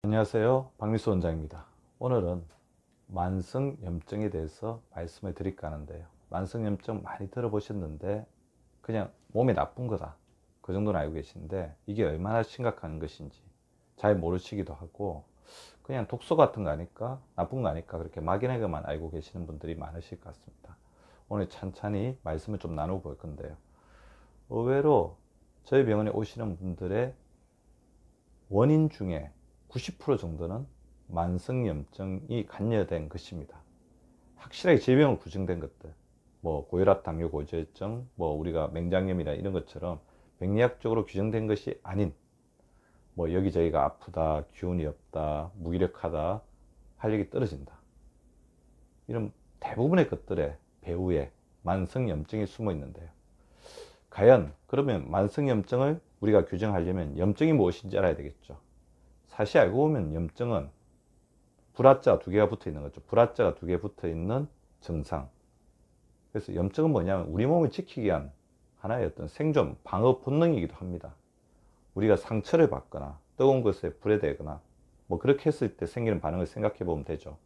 안녕하세요, 박미수 원장입니다. 오늘은 만성염증에 대해서 말씀을 드릴까 하는데요. 만성염증 많이 들어보셨는데 그냥 몸에 나쁜 거다, 그 정도는 알고 계신데 이게 얼마나 심각한 것인지 잘 모르시기도 하고 그냥 독소 같은 거 아닐까, 나쁜 거 아닐까, 그렇게 막연하게만 알고 계시는 분들이 많으실 것 같습니다. 오늘 찬찬히 말씀을 좀 나눠볼 건데요. 의외로 저희 병원에 오시는 분들의 원인 중에 90% 정도는 만성염증이 관여된 것입니다. 확실하게 질병으로 구정된 것들, 뭐 고혈압, 당뇨, 고지혈증, 뭐 우리가 맹장염이나 이런 것처럼 병리학적으로 규정된 것이 아닌, 뭐 여기저기가 아프다, 기운이 없다, 무기력하다, 활력이 떨어진다, 이런 대부분의 것들의 배후에 만성염증이 숨어 있는데요. 과연 그러면 만성염증을 우리가 규정하려면 염증이 무엇인지 알아야 되겠죠. 사실 알고 보면 염증은 불화자가 두 개가 붙어 있는 거죠. 불화자가 두 개 붙어 있는 증상. 그래서 염증은 뭐냐면 우리 몸을 지키기 위한 하나의 어떤 생존, 방어 본능이기도 합니다. 우리가 상처를 받거나 뜨거운 것에 불에 대거나 뭐 그렇게 했을 때 생기는 반응을 생각해 보면 되죠.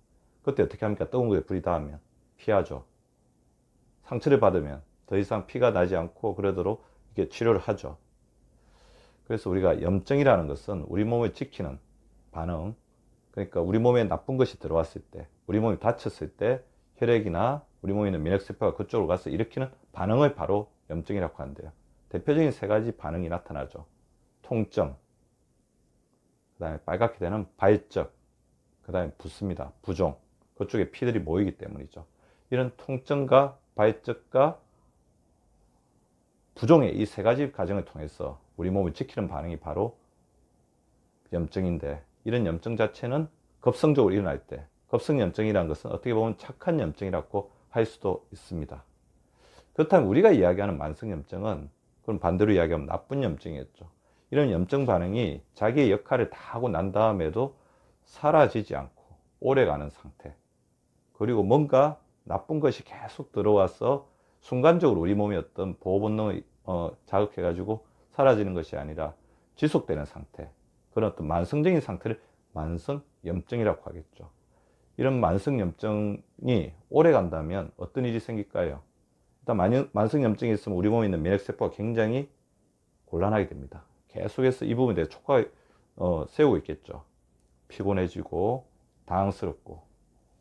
그때 어떻게 합니까? 뜨거운 것에 불이 닿으면 피하죠. 상처를 받으면 더 이상 피가 나지 않고 그러도록 이렇게 치료를 하죠. 그래서 우리가 염증이라는 것은 우리 몸을 지키는 반응, 그러니까 우리 몸에 나쁜 것이 들어왔을 때, 우리 몸이 다쳤을 때 혈액이나 우리 몸에 있는 면역세포가 그쪽으로 가서 일으키는 반응을 바로 염증이라고 하는데요. 대표적인 세 가지 반응이 나타나죠. 통증, 그 다음에 빨갛게 되는 발적, 그 다음에 붓습니다. 부종, 그쪽에 피들이 모이기 때문이죠. 이런 통증과 발적과 부종의 이 세 가지 과정을 통해서 우리 몸을 지키는 반응이 바로 염증인데, 이런 염증 자체는 급성적으로 일어날 때, 급성염증이라는 것은 어떻게 보면 착한 염증이라고 할 수도 있습니다. 그렇다면 우리가 이야기하는 만성염증은 그럼 반대로 이야기하면 나쁜 염증이었죠. 이런 염증 반응이 자기의 역할을 다 하고 난 다음에도 사라지지 않고 오래가는 상태, 그리고 뭔가 나쁜 것이 계속 들어와서 순간적으로 우리 몸의 어떤 보호 본능을 자극해 가지고 사라지는 것이 아니라 지속되는 상태, 그런 어떤 만성적인 상태를 만성염증이라고 하겠죠. 이런 만성염증이 오래 간다면 어떤 일이 생길까요? 일단 만성염증이 있으면 우리 몸에 있는 면역세포가 굉장히 곤란하게 됩니다. 계속해서 이 부분에 대해 촉각을 세우고 있겠죠. 피곤해지고 당황스럽고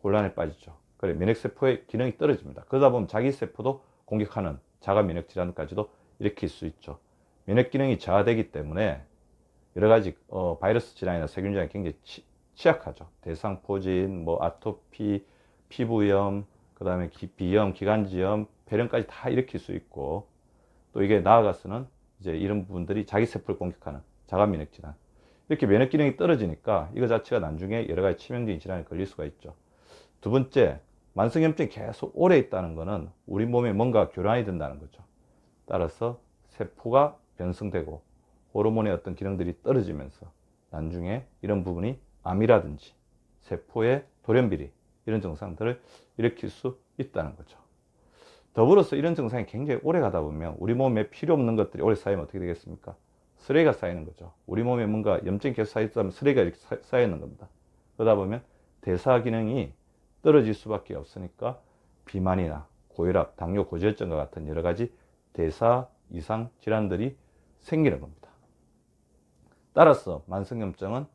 곤란에 빠지죠. 그래, 면역세포의 기능이 떨어집니다. 그러다 보면 자기 세포도 공격하는 자가 면역 질환까지도 일으킬 수 있죠. 면역 기능이 저하되기 때문에 여러 가지 바이러스 질환이나 세균 질환이 굉장히 취약하죠. 대상포진, 뭐 아토피, 피부염, 그 다음에 비염, 기관지염, 폐렴까지 다 일으킬 수 있고, 또 이게 나아가서는 이제 이런 부분들이 자기 세포를 공격하는 자가 면역 질환, 이렇게 면역 기능이 떨어지니까 이거 자체가 나중에 여러 가지 치명적인 질환에 걸릴 수가 있죠. 두 번째, 만성염증이 계속 오래 있다는 것은 우리 몸에 뭔가 교란이 된다는 거죠. 따라서 세포가 변성되고 호르몬의 어떤 기능들이 떨어지면서 나중에 이런 부분이 암이라든지 세포의 돌연비리, 이런 증상들을 일으킬 수 있다는 거죠. 더불어서 이런 증상이 굉장히 오래 가다 보면 우리 몸에 필요 없는 것들이 오래 쌓이면 어떻게 되겠습니까? 쓰레기가 쌓이는 거죠. 우리 몸에 뭔가 염증이 계속 쌓이다 보면 쓰레기가 이렇게 쌓이는 겁니다. 그러다 보면 대사 기능이 떨어질 수밖에 없으니까 비만이나 고혈압, 당뇨, 고지혈증과 같은 여러 가지 대사 이상 질환들이 생기는 겁니다. 따라서 만성염증은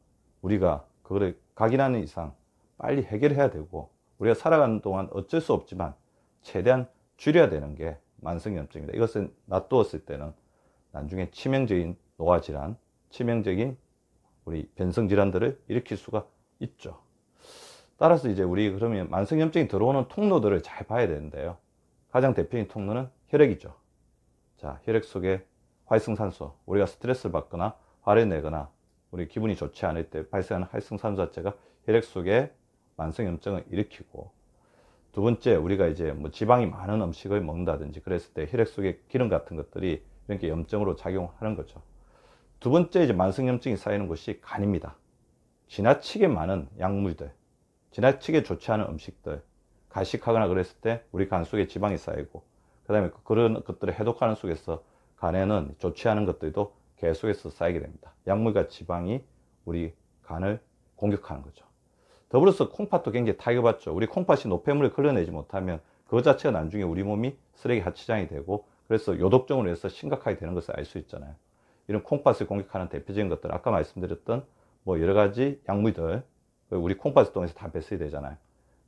우리가 그거를 각인하는 이상 빨리 해결해야 되고, 우리가 살아가는 동안 어쩔 수 없지만 최대한 줄여야 되는 게 만성염증입니다. 이것을 놔두었을 때는 나중에 치명적인 노화질환, 치명적인 우리 변성질환들을 일으킬 수가 있죠. 따라서 이제 우리 그러면 만성염증이 들어오는 통로들을 잘 봐야 되는데요. 가장 대표적인 통로는 혈액이죠. 자, 혈액 속에 활성산소, 우리가 스트레스를 받거나 화를 내거나 우리 기분이 좋지 않을 때 발생하는 활성산소 자체가 혈액 속에 만성염증을 일으키고, 두 번째, 우리가 이제 뭐 지방이 많은 음식을 먹는다든지 그랬을 때 혈액 속에 기름 같은 것들이 이렇게 염증으로 작용하는 거죠. 두 번째, 이제 만성염증이 쌓이는 곳이 간입니다. 지나치게 많은 약물들, 지나치게 좋지 않은 음식들, 가식하거나 그랬을 때 우리 간 속에 지방이 쌓이고, 그 다음에 그런 것들을 해독하는 속에서 간에는 좋지 않은 것들도 계속해서 쌓이게 됩니다. 약물과 지방이 우리 간을 공격하는 거죠. 더불어서 콩팥도 굉장히 타격받죠. 우리 콩팥이 노폐물을 걸러내지 못하면 그것 자체가 나중에 우리 몸이 쓰레기 하치장이 되고 그래서 요독증으로 해서 심각하게 되는 것을 알 수 있잖아요. 이런 콩팥을 공격하는 대표적인 것들 아까 말씀드렸던 뭐 여러 가지 약물들 우리 콩팥을 통해서 다 배설이 되잖아요.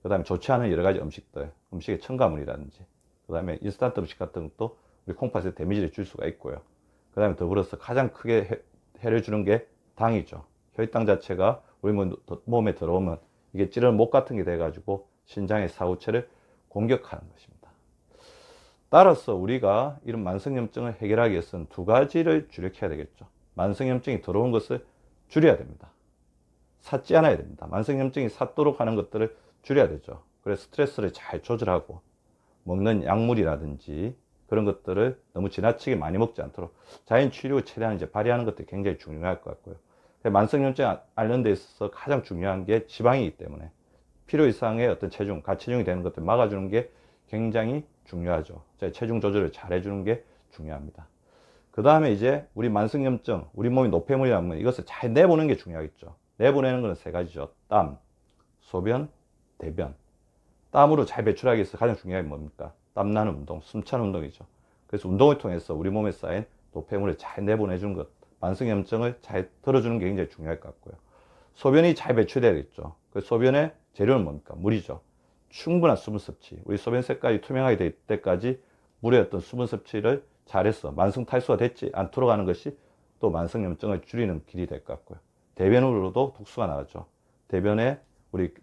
그 다음에 좋지 않은 여러 가지 음식들, 음식의 첨가물이라든지 그 다음에 인스턴트 음식 같은 것도 우리 콩팥에 데미지를 줄 수가 있고요. 그 다음에 더불어서 가장 크게 해를 주는 게 당이죠. 혈당 자체가 우리 몸에 들어오면 이게 찌르는 목 같은 게 돼가지고 신장의 사후체를 공격하는 것입니다. 따라서 우리가 이런 만성염증을 해결하기 위해서는 두 가지를 주력해야 되겠죠. 만성염증이 들어온 것을 줄여야 됩니다. 삿지 않아야 됩니다. 만성염증이 삿도록 하는 것들을 줄여야 되죠. 그래서 스트레스를 잘 조절하고 먹는 약물이라든지 그런 것들을 너무 지나치게 많이 먹지 않도록 자연치료 최대한 이제 발휘하는 것들이 굉장히 중요할 것 같고요. 만성염증 앓는 데 있어서 가장 중요한 게 지방이기 때문에 필요 이상의 어떤 체중, 가체중이 되는 것들 막아주는 게 굉장히 중요하죠. 체중 조절을 잘 해주는 게 중요합니다. 그 다음에 이제 우리 만성염증, 우리 몸이 노폐물이라면 이것을 잘 내보내는 게 중요하겠죠. 내보내는 것은 세 가지죠. 땀, 소변, 대변. 땀으로 잘 배출하기 위해서 가장 중요한 게 뭡니까? 땀나는 운동, 숨차는 운동이죠. 그래서 운동을 통해서 우리 몸에 쌓인 노폐물을 잘 내보내주는 것, 만성염증을 잘 덜어주는 게 굉장히 중요할 것 같고요. 소변이 잘 배출돼야겠죠. 그 소변의 재료는 뭡니까? 물이죠. 충분한 수분 섭취. 우리 소변 색깔이 투명하게 될 때까지 물의 어떤 수분 섭취를 잘해서 만성 탈수가 되지 않도록 하는 것이 또 만성염증을 줄이는 길이 될 것 같고요. 대변으로도 독소가 나오죠. 대변에 우리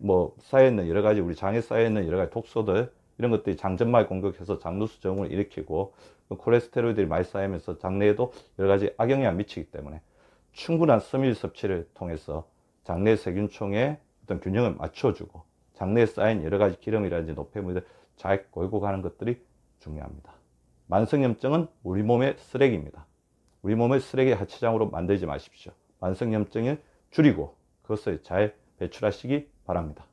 쌓여있는 여러 가지 우리 장에 쌓여있는 여러 가지 독소들 이런 것들이 장점막을 공격해서 장누수 증후군을 일으키고 콜레스테롤들이 많이 쌓이면서 장내에도 여러 가지 악영향을 미치기 때문에 충분한 섬유 섭취를 통해서 장내 세균총의 어떤 균형을 맞춰주고 장내에 쌓인 여러 가지 기름이라든지 노폐물들 잘 걸고 가는 것들이 중요합니다. 만성염증은 우리 몸의 쓰레기입니다. 우리 몸을 쓰레기 하치장으로 만들지 마십시오. 만성염증을 줄이고 그것을 잘 배출하시기 바랍니다.